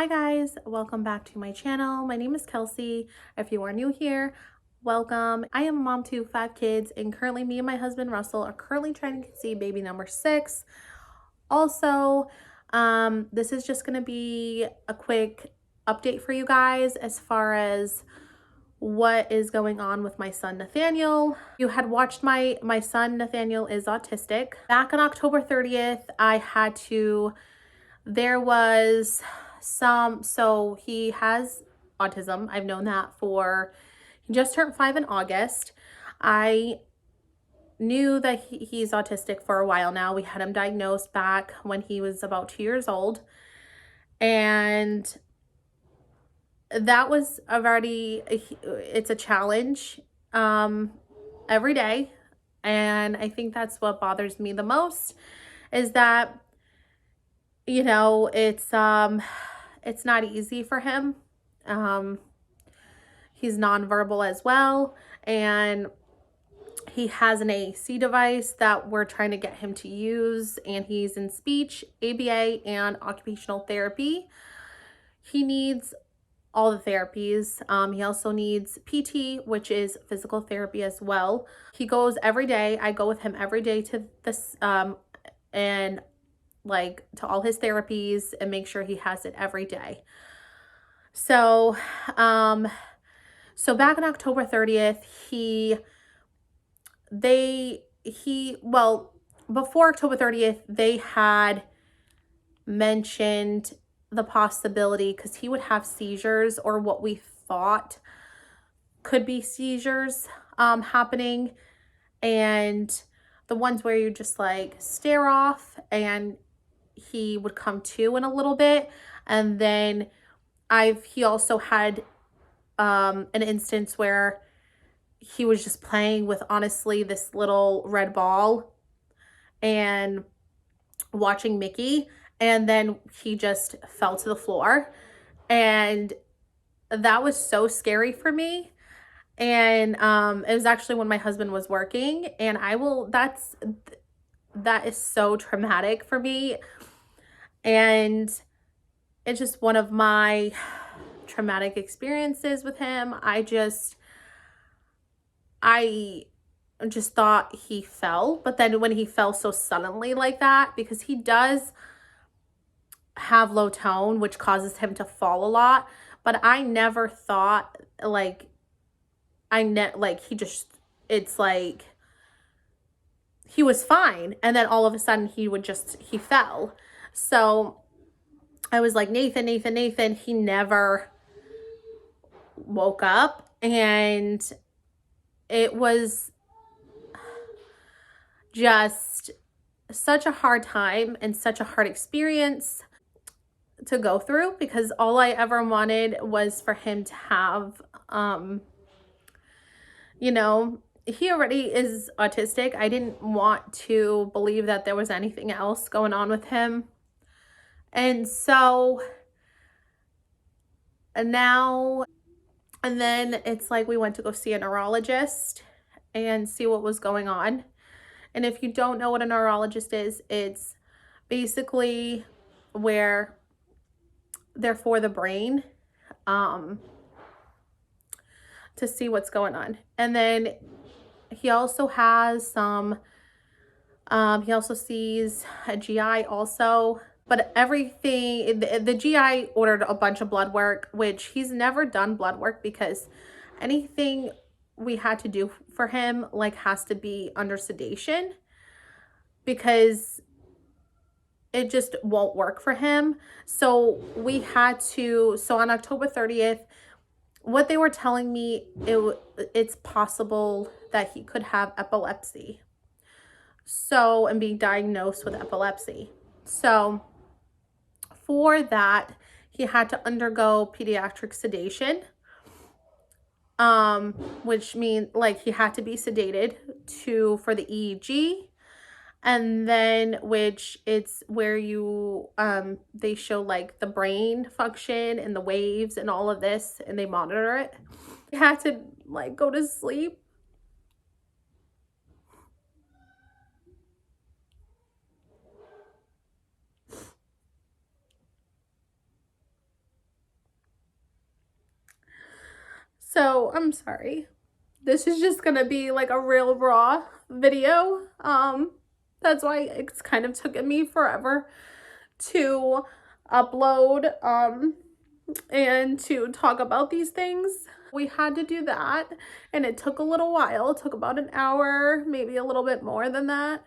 Hi guys, welcome back to my channel. My name is Kelsey. If you are new here, welcome. I am a mom to 5 kids, and currently me and my husband Russell are currently trying to conceive baby number 6. Also, this is just going to be a quick update for you guys as far as what is going on with my son Nathaniel. You had watched my son Nathaniel is autistic. Back on October 30th, there was so he has autism. I've known that he just turned 5 in August. I knew that he's autistic for a while now. We had him diagnosed back when he was about 2 years old. And that was it's a challenge every day. And I think that's what bothers me the most is that, it's not easy for him. He's nonverbal as well, and he has an AC device that we're trying to get him to use, and he's in speech, ABA, and occupational therapy. He needs all the therapies. He also needs PT, which is physical therapy as well. He goes every day. I go with him every day to this, and to all his therapies and make sure he has it every day. So, back on October 30th, before October 30th, they had mentioned the possibility, because he would have seizures, or what we thought could be seizures happening, and the ones where you just stare off and he would come to in a little bit. And then he also had an instance where he was just playing with, honestly, this little red ball and watching Mickey, and then he just fell to the floor, and that was so scary for me. And it was actually when my husband was working, and that is so traumatic for me, and it's just one of my traumatic experiences with him. I just thought he fell, but then when he fell so suddenly like that, because he does have low tone, which causes him to fall a lot, but I never thought he was fine, and then all of a sudden he fell. So I was like, Nathan, Nathan, Nathan. He never woke up, and it was just such a hard time and such a hard experience to go through, because all I ever wanted was for him to have, he already is autistic. I didn't want to believe that there was anything else going on with him. And so now, and then it's we went to go see a neurologist and see what was going on. And if you don't know what a neurologist is, it's basically where they're for the brain, to see what's going on. And then he also has he also sees a GI also. But everything, the GI ordered a bunch of blood work, which he's never done blood work, because anything we had to do for him has to be under sedation, because it just won't work for him. So on October 30th, what they were telling me, it's possible that he could have epilepsy. And being diagnosed with epilepsy. So for that, he had to undergo pediatric sedation, which means he had to be sedated for the EEG, and then which it's where you they show the brain function and the waves and all of this, and they monitor it. He had to go to sleep. So I'm sorry. This is just gonna be like a real raw video. That's why it's kind of taken me forever to upload and to talk about these things. We had to do that, and it took a little while. It took about an hour, maybe a little bit more than that.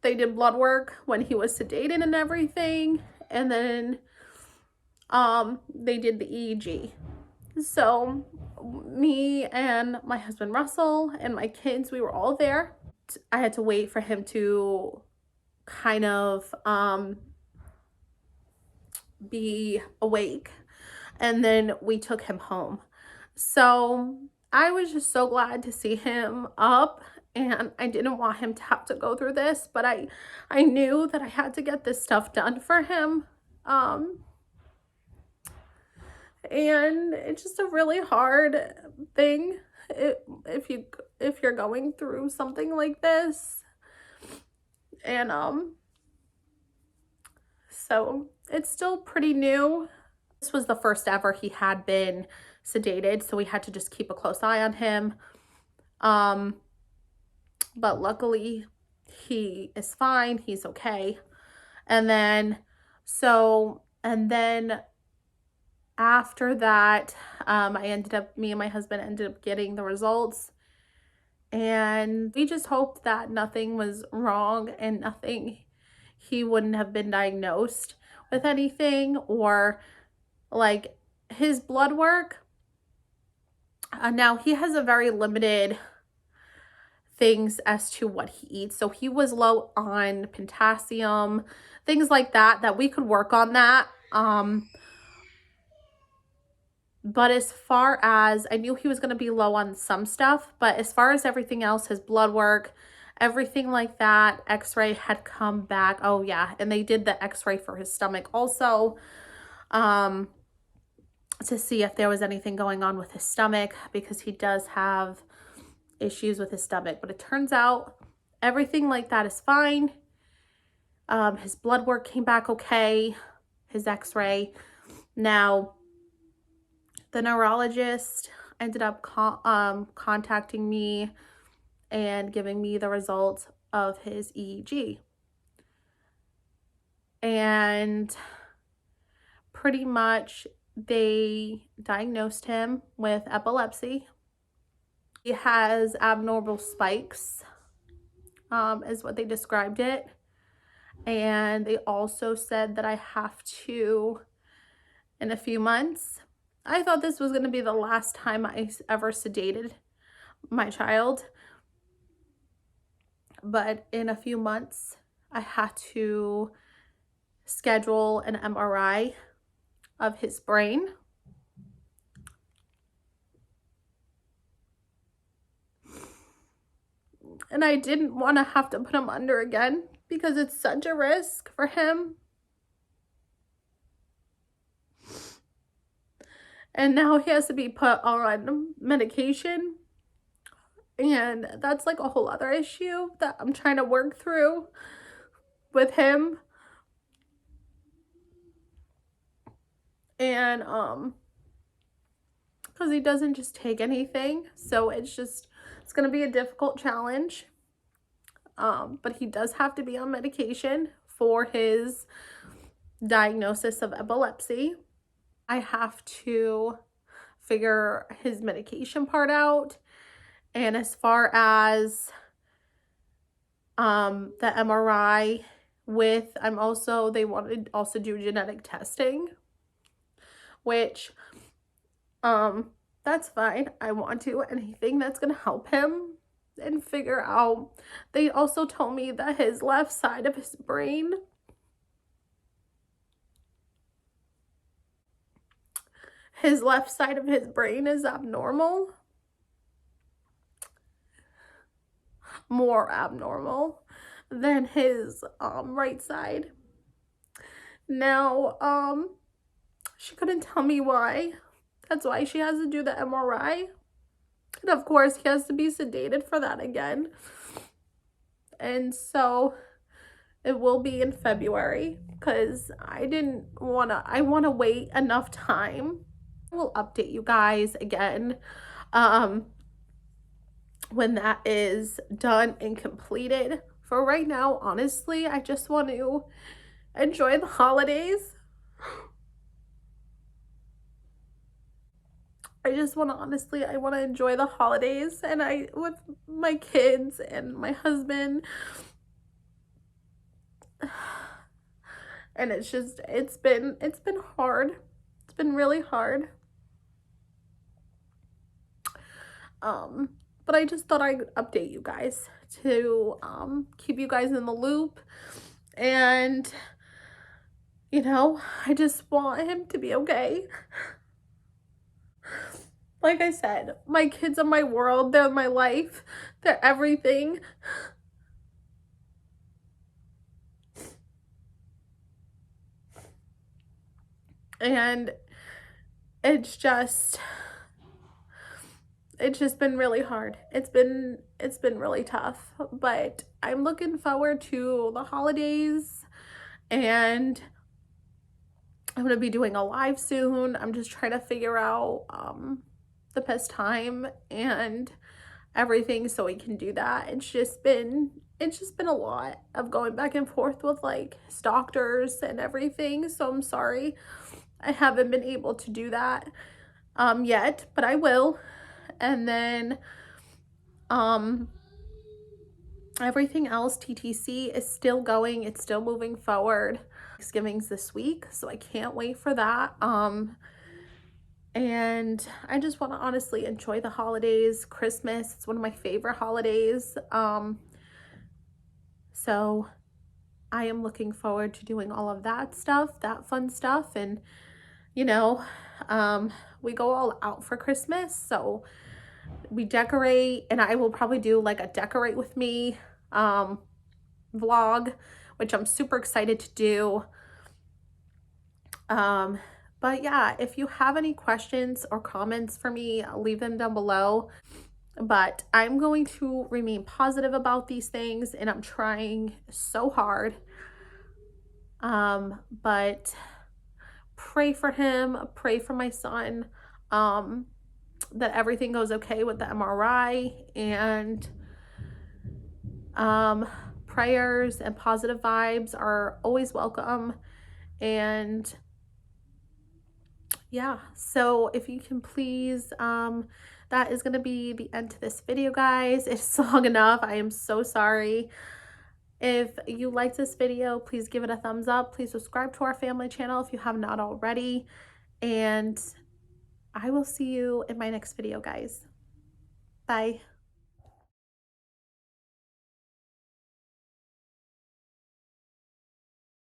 They did blood work when he was sedated and everything, and then they did the EEG. So me and my husband Russell and my kids, we were all there. I had to wait for him to kind of be awake, and then we took him home. So I was just so glad to see him up, and I didn't want him to have to go through this, but I knew that I had to get this stuff done for him. And it's just a really hard thing if you're going through something like this. And so it's still pretty new. This was the first ever he had been sedated, so we had to just keep a close eye on him. But luckily he is fine, he's okay. And then after that, me and my husband ended up getting the results, and we just hoped that nothing was wrong and he wouldn't have been diagnosed with anything, or like his blood work. Now he has a very limited things as to what he eats. So he was low on potassium, things like that we could work on that. But as far as, I knew he was going to be low on some stuff, but as far as everything else, his blood work, everything like that, x-ray had come back. Oh yeah, and they did the x-ray for his stomach also, to see if there was anything going on with his stomach, because he does have issues with his stomach. But it turns out everything like that is fine. His blood work came back okay, his x-ray. Now, the neurologist ended up contacting me and giving me the results of his EEG. And pretty much they diagnosed him with epilepsy. He has abnormal spikes, is what they described it. And they also said that I have to, in a few months, I thought this was going to be the last time I ever sedated my child. But in a few months, I had to schedule an MRI of his brain. And I didn't want to have to put him under again, because it's such a risk for him. And now he has to be put on medication. And that's like a whole other issue that I'm trying to work through with him. And because he doesn't just take anything. So it's going to be a difficult challenge. But he does have to be on medication for his diagnosis of epilepsy. I have to figure his medication part out. And as far as the MRI they wanted to also do genetic testing, which that's fine. I want to, anything that's going to help him and figure out. They also told me that his left side of his brain is abnormal, more abnormal than his right side. Now, she couldn't tell me why. That's why she has to do the MRI. And of course, he has to be sedated for that again. And so it will be in February, because I want to wait enough time will update you guys again um when that is done and completed. For right now, honestly, I just want to enjoy the holidays. I want to enjoy the holidays and I with my kids and my husband. And it's been hard. It's been really hard. Um, but I just thought I'd update you guys to keep you guys in the loop. And I just want him to be okay. Like I said, my kids are my world, they're my life, they're everything. And it's just been really hard. It's been really tough, but I'm looking forward to the holidays, and I'm going to be doing a live soon. I'm just trying to figure out the best time and everything so we can do that. It's just been a lot of going back and forth with like doctors and everything. So I'm sorry I haven't been able to do that yet, but I will. And then everything else, TTC is still going. It's still moving forward. Thanksgiving's this week, so I can't wait for that. And I just want to honestly enjoy the holidays. Christmas, it's one of my favorite holidays. So I am looking forward to doing all of that stuff, that fun stuff. And, we go all out for Christmas. So we decorate, and I will probably do like a decorate with me vlog, which I'm super excited to do. But yeah, if you have any questions or comments for me, I'll leave them down below. But I'm going to remain positive about these things, and I'm trying so hard. But pray for him, pray for my son, that everything goes okay with the MRI, and prayers and positive vibes are always welcome. And yeah, so if you can please, that is going to be the end to this video, guys. It's long enough. I am so sorry. If you liked this video, please give it a thumbs up. Please subscribe to our family channel if you have not already. And I will see you in my next video, guys. Bye.